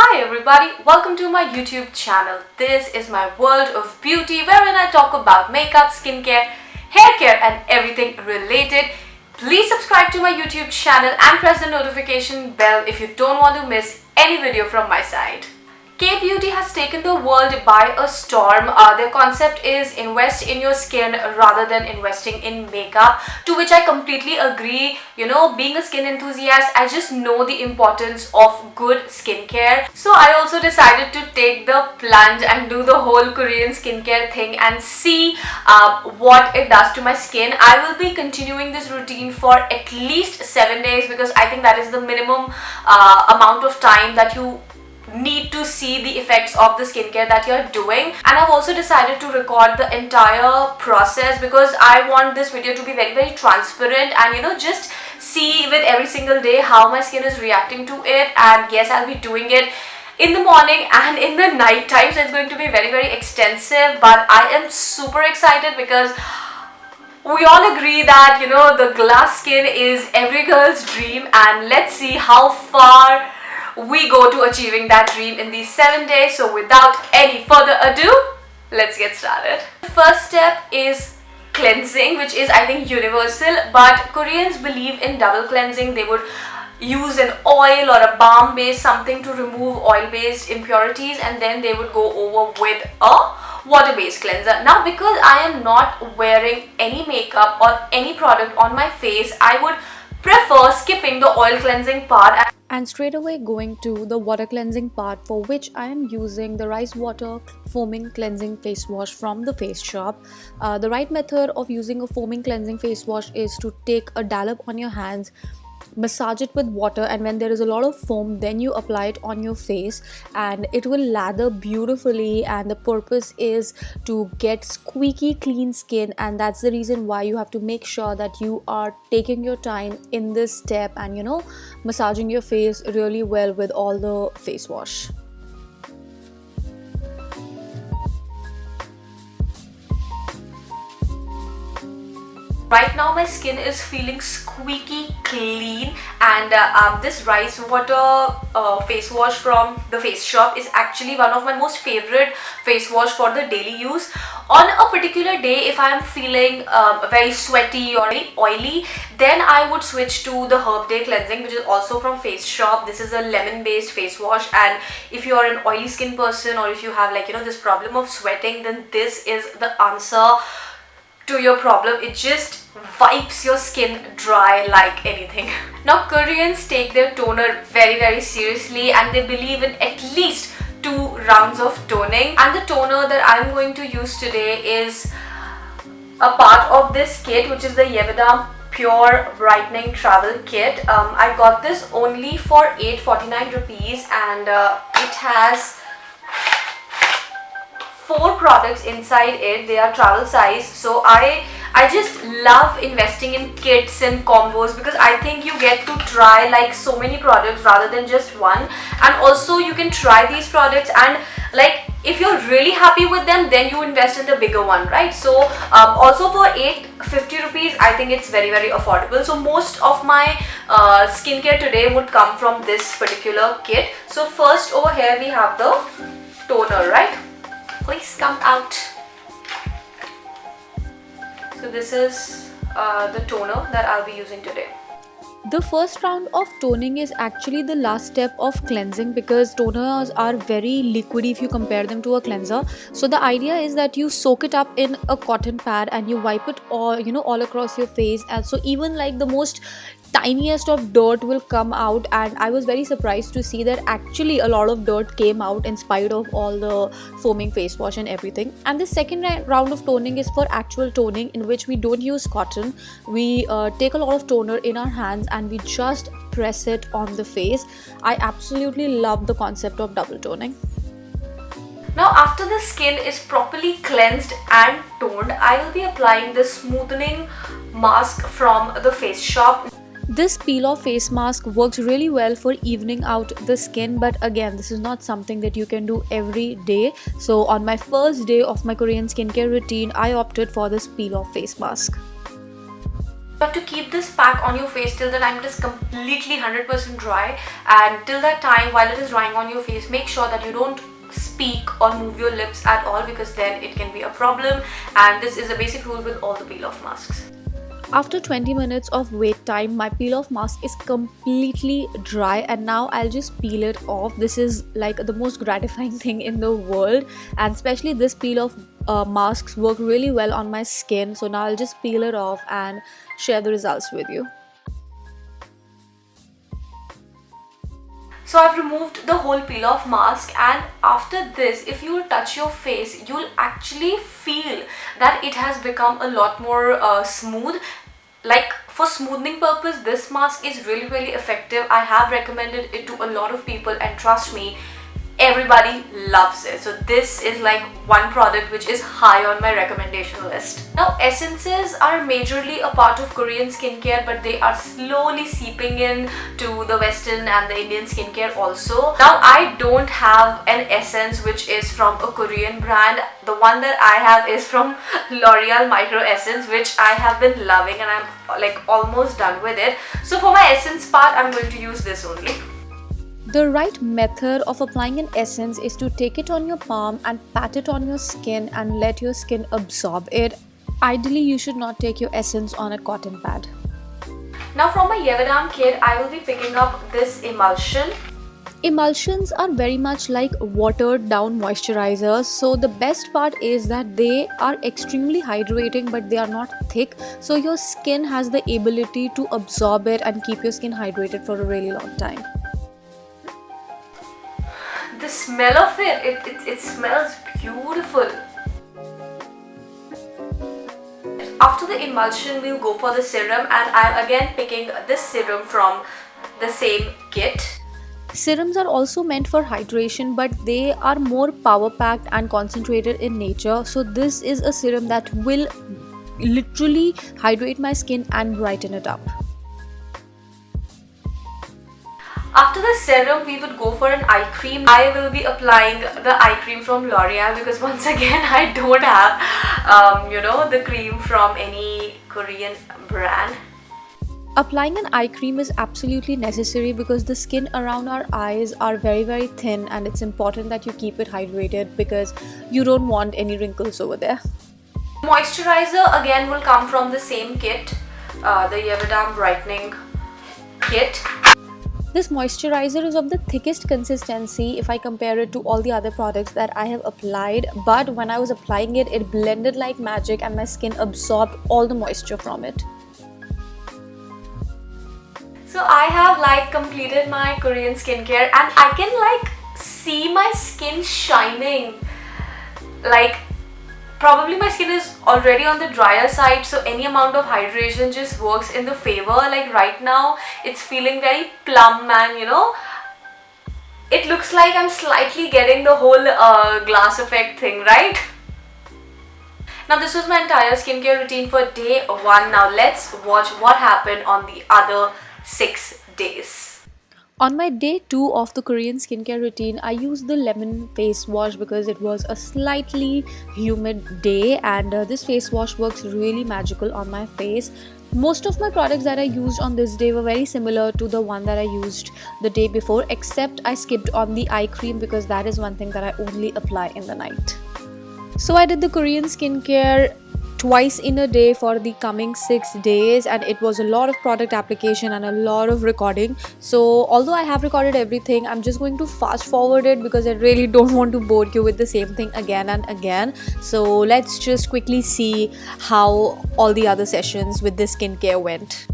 Hi everybody, welcome to my YouTube channel. This is my world of beauty wherein I talk about makeup, skincare, hair care and everything related. Please subscribe to my YouTube channel and press the notification bell if you don't want to miss any video from my side. K-beauty has taken the world by a storm. Their concept is invest in your skin rather than investing in makeup, to which I completely agree. You know, being a skin enthusiast, I just know the importance of good skincare. So I also decided to take the plunge and do the whole Korean skincare thing and see what it does to my skin. I will be continuing this routine for at least 7 days because I think that is the minimum amount of time that you need to see the effects of the skincare that you're doing. And I've also decided to record the entire process because I want this video to be very transparent and just see with every single day how my skin is reacting to it. And yes, I'll be doing it in the morning and in the night time, so it's going to be very extensive, but I am super excited because we all agree that the glass skin is every girl's dream, and let's see how far we go to achieving that dream in these 7 days. So without any further ado, let's get started. The first step is cleansing, which is I think universal, but Koreans believe in double cleansing. They would use an oil or a balm base, something to remove oil based impurities, and then they would go over with a water based cleanser. Now because I am not wearing any makeup or any product on my face, I would prefer skipping the oil cleansing part and straight away going to the water cleansing part, for which I am using the rice water foaming cleansing face wash from the Face Shop. The right method of using a foaming cleansing face wash is to take a dollop on your hands, massage it with water, and when there is a lot of foam, then you apply it on your face and it will lather beautifully. And the purpose is to get squeaky clean skin, and that's the reason why you have to make sure that you are taking your time in this step and massaging your face really well with all the face wash. Right now my skin is feeling squeaky clean, and this rice water face wash from the Face Shop is actually one of my most favorite face wash for the daily use. On a particular day, if I am feeling very sweaty or very oily, then I would switch to the Herb Day cleansing, which is also from Face Shop. This is a lemon based face wash, and if you are an oily skin person or if you have this problem of sweating, then this is the answer to your problem. It just wipes your skin dry like anything. Now Koreans take their toner very seriously, and they believe in at least 2 rounds of toning. And the toner that I'm going to use today is a part of this kit, which is the Yevida Pure Brightening Travel Kit. I got this only for 849 rupees, and it has 4 products inside it. They are travel size, so I just love investing in kits and combos because I think you get to try like so many products rather than just one. And also you can try these products, and if you're really happy with them, then you invest in the bigger one, right? So also for 850 rupees, I think it's very affordable. So most of my skincare today would come from this particular kit. So first over here we have the toner, right? Please come out. So this is the toner that I'll be using today. The first round of toning is actually the last step of cleansing, because toners are very liquidy if you compare them to a cleanser. So the idea is that you soak it up in a cotton pad and you wipe it all across your face, and so even like the most tiniest of dirt will come out. And I was very surprised to see that actually a lot of dirt came out in spite of all the foaming face wash and everything. And the second round of toning is for actual toning, in which we don't use cotton. We take a lot of toner in our hands and we just press it on the face. I absolutely love the concept of double toning. Now after the skin is properly cleansed and toned, I will be applying the smoothing mask from the Face Shop. This peel off face mask works really well for evening out the skin, but again, this is not something that you can do every day. So on my first day of my Korean skincare routine, I opted for this peel off face mask. You have to keep this pack on your face till the time it is completely 100% dry, and till that time while it is drying on your face, make sure that you don't speak or move your lips at all, because then it can be a problem, and this is a basic rule with all the peel off masks. After 20 minutes of wait time, my peel off mask is completely dry, and now I'll just peel it off. This is like the most gratifying thing in the world, and especially this peel off masks work really well on my skin. So now I'll just peel it off and share the results with you. So I've removed the whole peel off mask, and after this, if you touch your face, you'll actually feel that it has become a lot more smooth. Like, for smoothing purpose, this mask is really effective. I have recommended it to a lot of people, and trust me, everybody loves it. So this is like one product which is high on my recommendation list. Now, essences are majorly a part of Korean skincare, but they are slowly seeping in to the Western and the Indian skincare also. Now, I don't have an essence which is from a Korean brand. The one that I have is from L'Oreal Micro Essence, which I have been loving, and I'm like almost done with it. So for my essence part, I'm going to use this only. The right method of applying an essence is to take it on your palm and pat it on your skin and let your skin absorb it. Ideally, you should not take your essence on a cotton pad. Now from my Yevedam kit, I will be picking up this emulsion. Emulsions are very much like watered down moisturizers, so the best part is that they are extremely hydrating, but they are not thick, so your skin has the ability to absorb it and keep your skin hydrated for a really long time. The smell of it smells beautiful. After the emulsion, we'll go for the serum, and I'm again picking this serum from the same kit. Serums are also meant for hydration, but they are more power packed and concentrated in nature, so this is a serum that will literally hydrate my skin and brighten it up. After the serum, we would go for an eye cream. I will be applying the eye cream from L'Oreal, because once again I don't have the cream from any Korean brand. Applying an eye cream is absolutely necessary because the skin around our eyes are very thin, and it's important that you keep it hydrated because you don't want any wrinkles over there. Moisturizer again will come from the same kit, the Yevedam brightening kit. This moisturizer is of the thickest consistency if I compare it to all the other products that I have applied, but when I was applying it, it blended like magic and my skin absorbed all the moisture from it. So I have completed my Korean skincare, and I can see my skin shining. Probably my skin is already on the drier side, so any amount of hydration just works in the favor. Right now, it's feeling very plump, and it looks like I'm slightly getting the whole glass effect thing, right? Now this was my entire skincare routine for day 1. Now let's watch what happened on the other 6 days. On my day 2 of the Korean skincare routine, I used the lemon face wash because it was a slightly humid day, and this face wash works really magical on my face. Most of my products that I used on this day were very similar to the one that I used the day before, except I skipped on the eye cream because that is one thing that I only apply in the night. So I did the Korean skincare twice in a day for the coming 6 days, and it was a lot of product application and a lot of recording. So although I have recorded everything, I'm just going to fast forward it because I really don't want to bore you with the same thing again and again. So let's just quickly see how all the other sessions with the skincare went.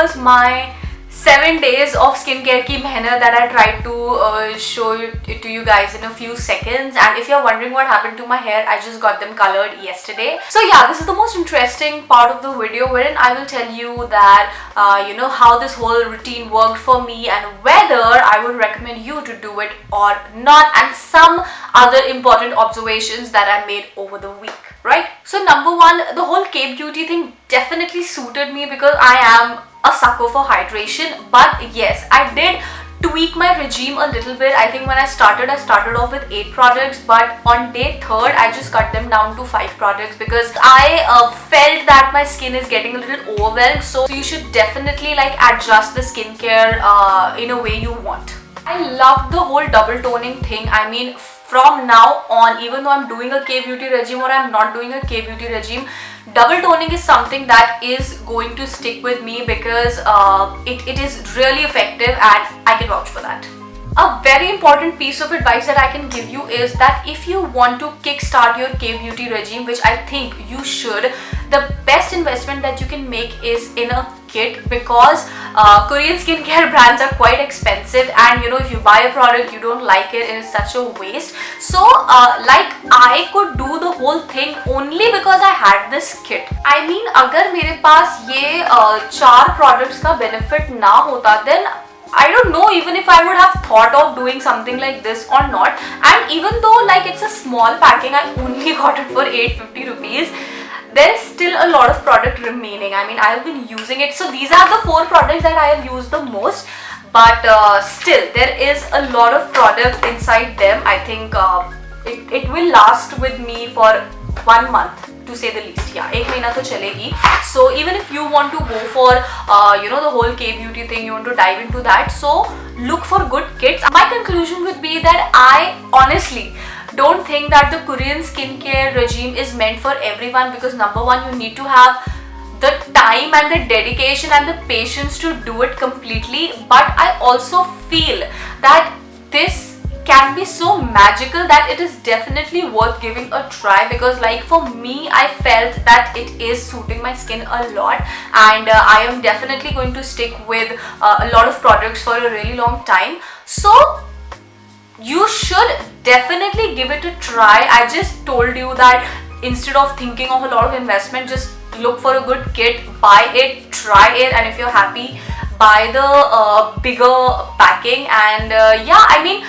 was my 7 days of skincare ki mehnat that I tried to show it to you guys in a few seconds. And if you're wondering what happened to my hair, I just got them colored yesterday. So yeah, this is the most interesting part of the video, wherein I will tell you that how this whole routine worked for me and whether I would recommend you to do it or not, and some other important observations that I made over the week. Right? So number one, the whole Cape Beauty thing definitely suited me because I am a sucker for hydration. But yes, I did tweak my regime a little bit. I think when I started off with 8 products, but on day 3rd I just cut them down to 5 products because I felt that my skin is getting a little overwhelmed. So you should definitely like adjust the skincare in a way you want. I love the whole double toning thing. I mean, from now on, even though I'm doing a K-beauty regime or I'm not doing a K-beauty regime, double toning is something that is going to stick with me because it is really effective and I can vouch for that. A very important piece of advice that I can give you is that if you want to kickstart your K-beauty regime, which I think you should, the best investment that you can make is in a kit, because Korean skincare brands are quite expensive, and if you buy a product you don't like it, it is such a waste. So like I could do the whole thing only because I had this kit. I mean, agar mere paas ye 4 products ka benefit na hota, then I don't know even if I would have thought of doing something like this or not. And even though like it's a small packing, I only got it for 850 rupees, there is still a lot of product remaining. I mean, I have been using it. So these are the 4 products that I have used the most, but still there is a lot of product inside them. I think it will last with me for 1 month, to say the least. Yeah, 1 mahina to chalegi. So even if you want to go for the whole K-beauty thing, you want to dive into that, so look for good kits. My conclusion would be that I honestly don't think that the Korean skincare regime is meant for everyone, because number one, you need to have the time and the dedication and the patience to do it completely. But I also feel that this can be so magical that it is definitely worth giving a try, because like for me, I felt that it is suiting my skin a lot, and I am definitely going to stick with a lot of products for a really long time. So you should definitely give it a try. I just told you that instead of thinking of a lot of investment, just look for a good kit, buy it, try it, and if you're happy, buy the bigger packing. And yeah, I mean,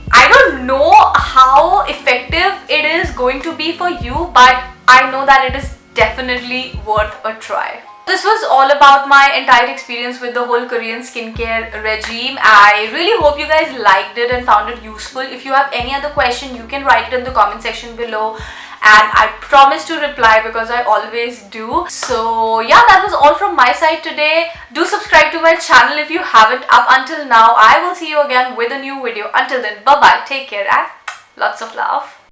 I don't know how effective it is going to be for you, but I know that it is definitely worth a try. This was all about my entire experience with the whole Korean skincare regime. I really hope you guys liked it and found it useful. If you have any other question, you can write it in the comment section below, and I promise to reply because I always do. So yeah, that was all from my side today. Do subscribe to my channel if you haven't up until now. I will see you again with a new video. Until then, bye bye, take care, and lots of love.